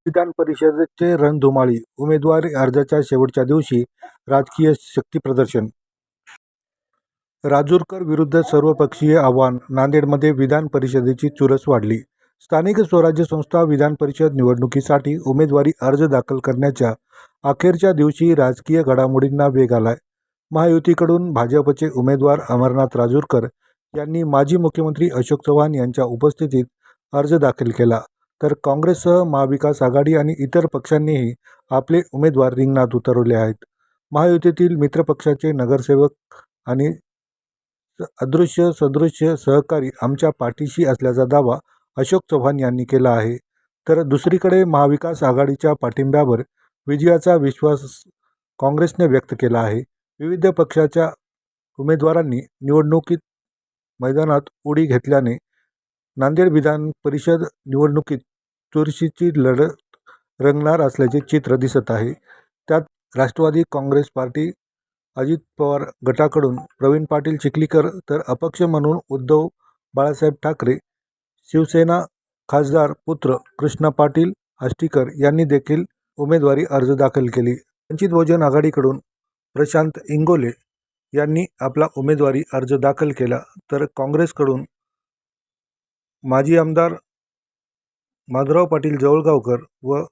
विधान परिषदेचे रणधुमाळी, उमेदवारी अर्जाच्या शेवटच्या दिवशी राजकीय शक्तीप्रदर्शन. राजूरकर विरुद्ध सर्वपक्षीय आव्हान, नांदेडमध्ये विधान परिषदेची चुरस वाढली. स्थानिक स्वराज्य संस्था विधान परिषद निवडणुकीसाठी उमेदवारी अर्ज दाखल करण्याच्या अखेरच्या दिवशी राजकीय घडामोडींना वेग आलाय. महायुतीकडून भाजपचे उमेदवार अमरनाथ राजूरकर यांनी माजी मुख्यमंत्री अशोक चव्हाण यांच्या उपस्थितीत अर्ज दाखल केला, तर काँग्रेससह महाविकास आघाडी आणि इतर पक्षांनीही आपले उमेदवार रिंगणात उतरवले आहेत. महायुतीतील मित्रपक्षाचे नगरसेवक आणि अदृश्य सदृश्य सहकारी आमच्या पाठीशी असल्याचा दावा अशोक चव्हाण यांनी केला आहे. तर दुसरीकडे महाविकास आघाडीच्या पाठिंब्यावर विजयाचा विश्वास काँग्रेसने व्यक्त केला आहे. विविध पक्षाच्या उमेदवारांनी निवडणुकीत मैदानात उडी घेतल्याने नांदेड विधान परिषद निवडणुकीत चुरशीची लढत रंगणार असल्याचे चित्र दिसत आहे. त्यात राष्ट्रवादी काँग्रेस पार्टी, अजित पवार गटाकडून प्रवीण पाटील चिखलीकर, तर अपक्ष म्हणून उद्धव बाळासाहेब ठाकरे, शिवसेना खासदार पुत्र कृष्णा पाटील आष्टीकर यांनी देखील उमेदवारी अर्ज दाखल केली. वंचित बहुजन आघाडीकडून प्रशांत इंगोले यांनी आपला उमेदवारी अर्ज दाखल केला, तर काँग्रेसकडून माजी आमदार माधवराव पाटील जवळगावकर व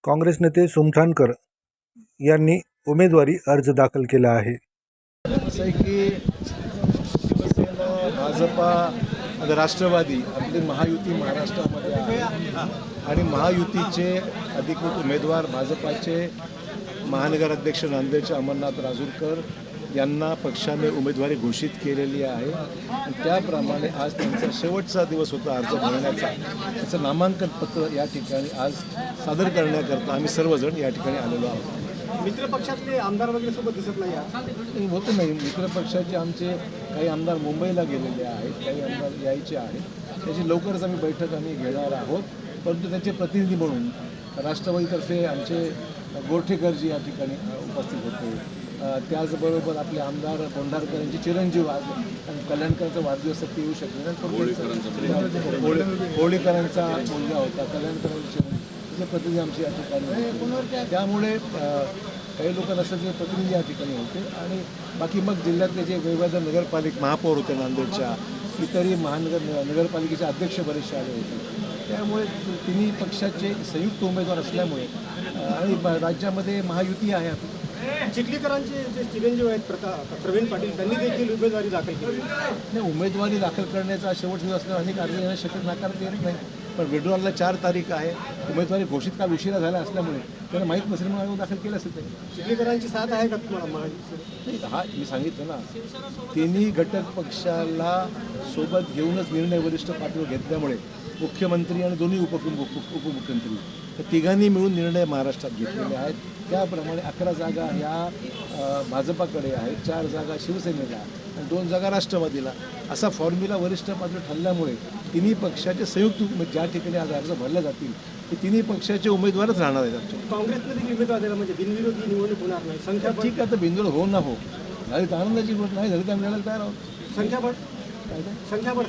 काँग्रेस नेते सुमठाणकर यांनी उमेदवारी अर्ज दाखल केला आहे. असं आहे की शिवसेना, भाजपा आणि राष्ट्रवादी आपली महायुती महाराष्ट्रामध्ये आहे आणि महायुतीचे अधिकृत उमेदवार भाजपाचे महानगर अध्यक्ष नांदेडचे अमरनाथ राजूरकर यांना पक्षाने उमेदवारी घोषित केलेली आहे आणि त्याप्रमाणे आज त्यांचा शेवटचा दिवस होता अर्ज भरण्याचा. त्याचं नामांकन पत्र या ठिकाणी आज सादर करण्याकरता आम्ही सर्वजण या ठिकाणी आलेलो आहोत. मित्रपक्षातले आमदार वगैरे सोबत दिसत नाही होतं नाही. मित्रपक्षाचे आमचे काही आमदार मुंबईला गेलेले आहेत, काही आमदार यायचे आहेत. त्याची लवकरच आम्ही बैठक घेणार आहोत. परंतु त्याचे प्रतिनिधी म्हणून राष्ट्रवादीतर्फे आमचे गोरठेकरजी या ठिकाणी उपस्थित होते. त्याचबरोबर आपले आमदार बोंढारकर यांचे चिरंजीव आज आणि कल्याणकरांचा वाढदिवस ते येऊ शकले नाही. होळीकरांचा मुलगा होता, कल्याणकरांचे प्रतिनिधी आमचे या ठिकाणी होते. त्यामुळे काही लोक नसल्याचे प्रतिनिधी या ठिकाणी होते आणि बाकी मग जिल्ह्यातले जे वेगवेगळ्या नगरपालिका महापौर होते नांदेडच्या, इतरही नगरपालिकेचे अध्यक्ष बरेचसे आले होते. त्यामुळे तिन्ही पक्षाचे संयुक्त उमेदवार असल्यामुळे आणि राज्यामध्ये महायुती आहे. चिखलीकरांचे जे चिरंजीव आहेत प्रवीण पाटील, त्यांनी देखील उमेदवारी दाखल केली नाही. उमेदवारी दाखल करण्याचा शेवट दिवस असल्यावर अनेक अर्ज येणं शक्य नाकारता येत नाही. पण विड्रॉलला 4 तारीख आहे. उमेदवारी घोषित काल उशिरा झाला असल्यामुळे त्यांना माहीत नसेल म्हणून आयोग दाखल केलं असेल. त्यांनी चिखलीकरांची साथ आहे का तुम्हाला महायुतीसोबत? नाही, हा मी सांगितलं ना, तिन्ही घटक पक्षाला सोबत घेऊनच निर्णय वरिष्ठ पातळीवर घेतल्यामुळे मुख्यमंत्री आणि दोन्ही उपमुख्यमंत्री या तिघांनी मिळून निर्णय महाराष्ट्रात घेतलेले आहेत. त्याप्रमाणे 11 जागा ह्या भाजपाकडे आहेत, 4 जागा शिवसेनेला आणि 2 जागा राष्ट्रवादीला. असा फॉर्म्युला वरिष्ठ पातळीवर ठरल्यामुळे तिन्ही पक्षाचे संयुक्त ज्या ठिकाणी आज अर्ज भरले जातील ते तिन्ही पक्षाचे उमेदवारच राहणार आहेत. आमचे काँग्रेसने देखील उमेदवार दिला म्हणजे बिनविरोधी निवडणूक होणार नाही. संख्या ठीक आहे, तर बिंदू हो ना हो झाली तर आनंदाची गोष्ट, नाही झाली तर आम्ही लढायला तयार आहोत. संख्याबळ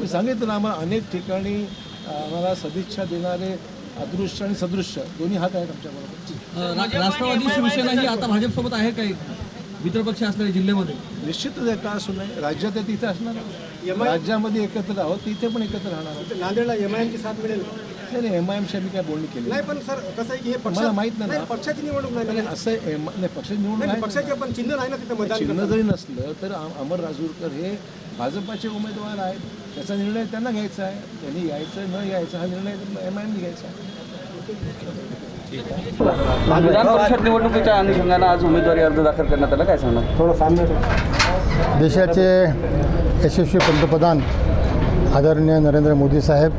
मी सांगितलं ना, आम्हाला अनेक ठिकाणी आम्हाला सदिच्छा देणारे अदृश्य आणि सदृश्य दोन्ही हात आहेत आमच्याबरोबर. राष्ट्रवादी शिवसेना ही आता भाजपसोबत आहे काही मित्रपक्ष असलेल्या जिल्ह्यामध्ये? निश्चितच आहे, का असू नये. राज्यात आहे तिथे असणार, राज्यामध्ये एकत्र आहोत तिथे पण एकत्र राहणार आहोत. नांदेडला एमआयएमची साथ मिळेल? नाही, एमआयएमशी आम्ही काय बोलणी केली नाही. पण सर कसं आहे की हे मला माहीत नाही, पक्षाची निवडणूक नाही. असं नाही, पक्षाची निवडणूक आहे. पक्षाचे पण चिन्ह नाही ना तिथे मतदान. चिन्ह जरी नसलं तर अमर राजूरकर हे भाजपाचे उमेदवार आहेत. त्याचा निर्णय त्यांना घ्यायचा आहे. त्यांनी यायचं न यायचं हा निर्णय एमआयएमने घ्यायचा आहे. विधान परिषद निवडणुकीच्या अनुषंगाने आज उमेदवारी अर्ज दाखल करण्यात आला, काय सांगणार? थोडं सामने. देशाचे यशस्वी पंतप्रधान आदरणीय नरेंद्र मोदी साहेब,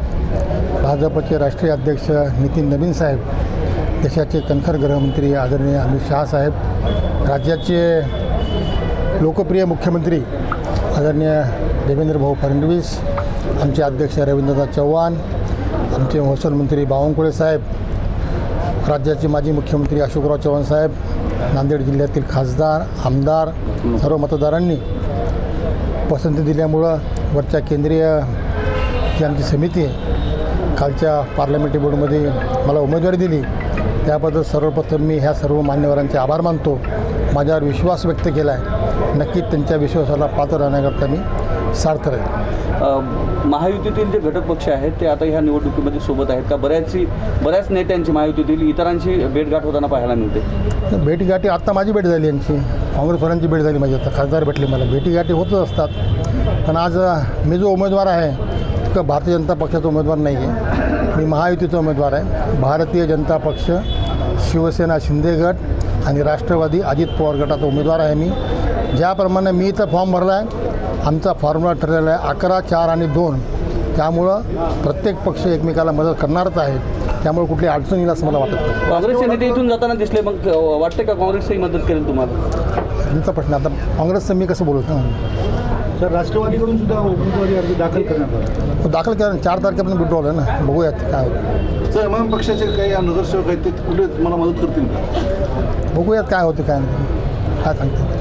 भाजपचे राष्ट्रीय अध्यक्ष नितीन नवीन साहेब, देशाचे कणखर गृहमंत्री आदरणीय अमित शहा साहेब, राज्याचे लोकप्रिय मुख्यमंत्री आदरणीय देवेंद्र भाऊ फडणवीस, आमचे अध्यक्ष रवींद्रनाथ चव्हाण, आमचे महसूल मंत्री बावनकुळे साहेब, राज्याचे माजी मुख्यमंत्री अशोकराव चव्हाण साहेब, नांदेड जिल्ह्यातील खासदार, आमदार सर्व मतदारांनी पसंती दिल्यामुळं वरच्या केंद्रीय जी आमची समिती आहे कालच्या पार्लमेंटरी बोर्डमध्ये मला उमेदवारी दिली त्याबद्दल सर्वप्रथम मी ह्या सर्व मान्यवरांचे आभार मानतो. माझ्यावर विश्वास व्यक्त केला आहे. नक्कीच त्यांच्या विश्वासाला पात्र राहण्याकरता मी सार्थ राहील. महायुतीतील जे घटक पक्ष आहेत ते आता ह्या निवडणुकीमध्ये सोबत आहेत का? बऱ्याच नेत्यांची महायुतीतील इतरांची भेटगाठ होताना पाहायला मिळते. भेटीगाठी आत्ता माझी भेट झाली यांची, काँग्रेसवाल्यांची भेट झाली माझी. आता खासदार भेटले मला. भेटीगाठी होतच असतात. पण आज मी जो उमेदवार आहे तो भारतीय जनता पक्षाचा उमेदवार नाही आहे. मी महायुतीचा उमेदवार आहे. भारतीय जनता पक्ष, शिवसेना शिंदे गट आणि राष्ट्रवादी अजित पवार गटाचा उमेदवार आहे मी. ज्याप्रमाणे मी इथं फॉर्म भरला आहे, आमचा फॉर्म्युला ठरलेला आहे 11, 4 आणि 2. त्यामुळं प्रत्येक पक्ष एकमेकाला मदत करणारच आहे. त्यामुळे कुठली अडचण येईल असं मला वाटत नाही. काँग्रेसचे नेते इथून जाताना दिसले, मग वाटते का काँग्रेसही मदत करेल तुम्हाला? तुमचा प्रश्न. आता काँग्रेसचं मी कसं बोलत ना. सर, राष्ट्रवादीकडून सुद्धा उमेदवारी अर्ज दाखल करण्यात आला. दाखल केला 4 तारखेपर्यंत विड्रॉल आहे ना. बघूयात काय होतं. सर, एमआयएम पक्षाचे काही नगरसेवक आहेत ते कुठे तुम्हाला मदत करतील का? बघूयात काय होतं काय नाही. काय सांगते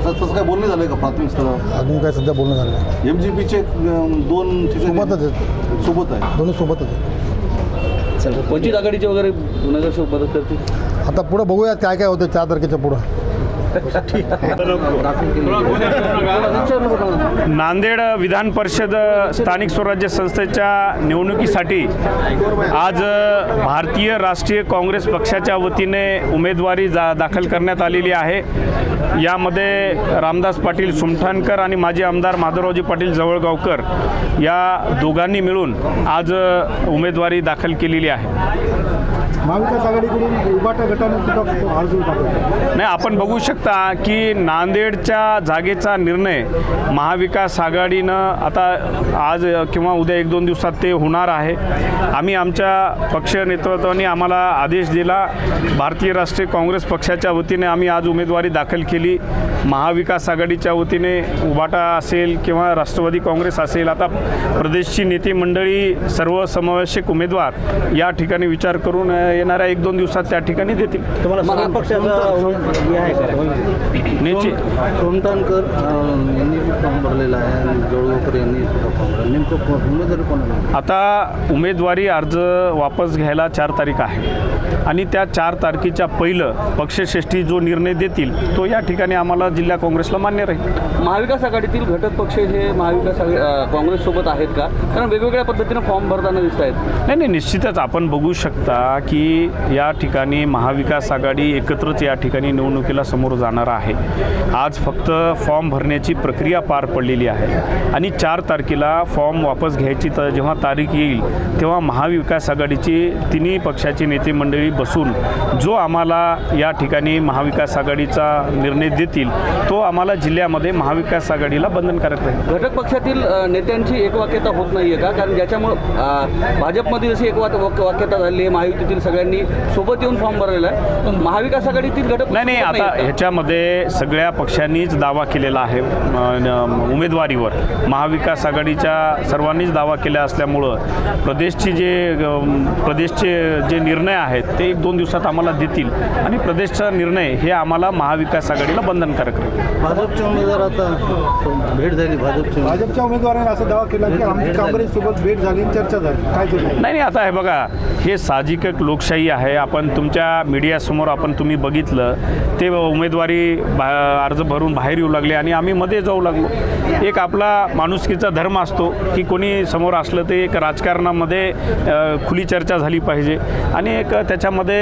तसं काय बोलणं झालं का प्राथमिक स्तरावर? अजून काय सध्या बोलणं झालं नाही. MGPचे 2 सोबतच आहेत. सोबत आहे. दोन्ही सोबतच आहेत. वंचित आघाडीचे वगैरे नगरसेवक मदत करतील. आता पुढं बघूयात काय काय होतं 4 तारखेच्या पुढं. नांदेड विधान परिषद स्थानिक स्वराज्य संस्थेच्या निवडणुकीसाठी आज भारतीय राष्ट्रीय काँग्रेस पक्षाच्या वतीने उमेदवारी दाखल करण्यात आलेली आहे. यामध्ये रामदास पाटील सुमठाणकर आणि माजी आमदार माधवरावजी पाटील जवळगावकर या दोघांनी मिळून आज उमेदवारी दाखल केलेली आहे. महाविकास आघाडीकडून उभाटा गटाने सुद्धा अर्ज दाखल. नाही, आपण बघू शकता की नांदेडच्या जागेचा निर्णय महाविकास आघाडीनं आता आज किंवा उद्या 1-2 दिवसात ते होणार आहे. आम्ही आमच्या पक्ष नेतृत्वाने आम्हाला आदेश दिला. भारतीय राष्ट्रीय काँग्रेस पक्षाच्या वतीने आम्ही आज उमेदवारी दाखल केली. महाविकास आघाडीच्या वतीने उभाटा असेल किंवा राष्ट्रवादी काँग्रेस असेल, आता प्रदेशची नेते मंडळी सर्व समावेशक उमेदवार या ठिकाणी विचार करून येणाऱ्या 1-2 दिवसात त्या ठिकाणी देतील. तुम्हाला पक्षाचा आहे का? सोमठाणकर यांनी फॉर्म भरलेला आहे आणि जवळगावकर यांनी फॉर्म भरला. नेमकं उमेदवारी कोणाला? आता उमेदवारी अर्ज वापस घ्यायला 4 तारीख आहे आणि त्या 4 तारखेच्या पहिलं पक्षश्रेष्ठी जो निर्णय देतील तो या ठिकाणी आम्हाला जिल्हा काँग्रेसला मान्य राहील. महाविकास आघाडीतील घटक पक्ष हे महाविकास काँग्रेससोबत आहेत का? कारण वेगवेगळ्या पद्धतीनं फॉर्म भरताना दिसत आहेत. नाही, निश्चितच आपण बघू शकता की या ठिकाणी महाविकास आघाडी एकत्रच या ठिकाणी निवडणुकीला समोर जाणार आहे. आज फक्त फॉर्म भरण्याची प्रक्रिया पार पडलेली आहे आणि 4 तारखेला फॉर्म वापस घ्यायची जेव्हा तारीख येईल तेव्हा महाविकास आघाडीची तिन्ही पक्षाची नेते मंडळी बसून जो आम्हाला या ठिकाणी महाविकास आघाडीचा निर्णय देतील तो आम्हाला जिल्ह्यामध्ये महाविकास आघाडीला बंधनकारक राहील. घटक पक्षातील नेत्यांची एकवाक्यता होत नाही आहे का? कारण ज्याच्यामुळं भाजपमध्ये जशी एकवाक्यता झाली आहे, महायुतीतील सगळ्यांनी सोबत येऊन फॉर्म भरलेला आहे, पण महाविकास आघाडीतील घटक नाही, आता ह्याच्यामध्ये सगळ्या पक्षांनीच दावा केलेला आहे उमेदवारीवर. महाविकास आघाडीच्या सर्वांनीच दावा केला असल्यामुळं प्रदेशचे जे निर्णय आहेत ते 1-2 दिवसात आम्हाला देतील आणि प्रदेशचा निर्णय हे आम्हाला महाविकास आघाडीला बंधनकारक राहील. भाजपचे उमेदवार आता भेट झाली. भाजपच्या उमेदवारांनी असा दावा केला की आमची काँग्रेससोबत भेट झाली, चर्चा झाली. काय ते नाही, आता हे बघा, हे साहजिक लोकशाही आहे. आपण तुमच्या मीडियासमोर तुम्ही बघितलं ते उमेदवारी अर्ज भरून बाहेर येऊ लागले आणि आम्ही मध्ये जाऊ लागलो. एक आपला माणुसकीचा धर्म असतो की कोणी समोर असलं ते एक राजकारणामध्ये खुली चर्चा झाली पाहिजे आणि एक त्याच्यामध्ये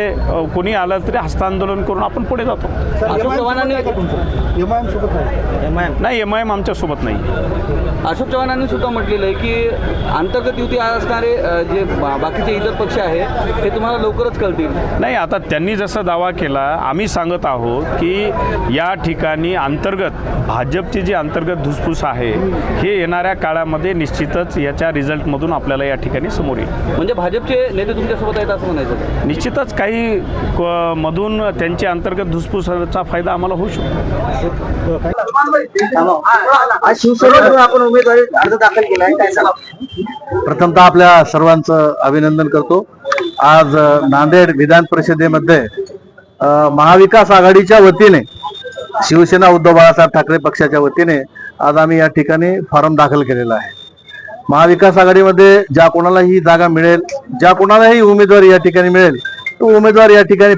कोणी आलं तरी हस्तांदोलन करून आपण पुढे जातो. अशोक चव्हाणांनी एमआयएम सोबत आहे. नाही, एमआयएम आमच्यासोबत नाही. अशोक चव्हाणांनी सुद्धा म्हटलेलं आहे की अंतर्गत युती असणारे जे बाकीचे इतर पक्ष आहेत ते तुम्हाला लवकरच कळतील. नाही, आता त्यांनी जसा दावा केला, आम्ही सांगत आहोत की या ठिकाणी अंतर्गत भाजपची जी अंतर्गत धुसफूस आहे हे येणाऱ्या काळामध्ये निश्चितच याच्या रिझल्टमधून आपल्याला या ठिकाणी समोर येईल. म्हणजे भाजपचे नेते तुमच्यासोबत आहेत असं म्हणायचं? निश्चितच काही मधून त्यांची अंतर्गत धुसफूसाचा फायदा आम्हाला होऊ शकतो. आज शिवसेनेकडून आपण उमेदवारी अर्ज दाखल केला आहे, काय सांगा? प्रथमतः आपल्या सर्वांचं अभिनंदन करतो. आज नांदेड विधान परिषदेमध्ये महाविकास आघाडीच्या वतीने शिवसेना उद्धव बाळासाहेब ठाकरे पक्षाच्या वतीने आज आम्ही या ठिकाणी फॉर्म दाखल केलेला आहे. महाविकास आघाडीमध्ये ज्या कोणालाही जागा मिळेल, ज्या कोणालाही उमेदवारी या ठिकाणी मिळेल, तो उमेदवार या ठिकाणी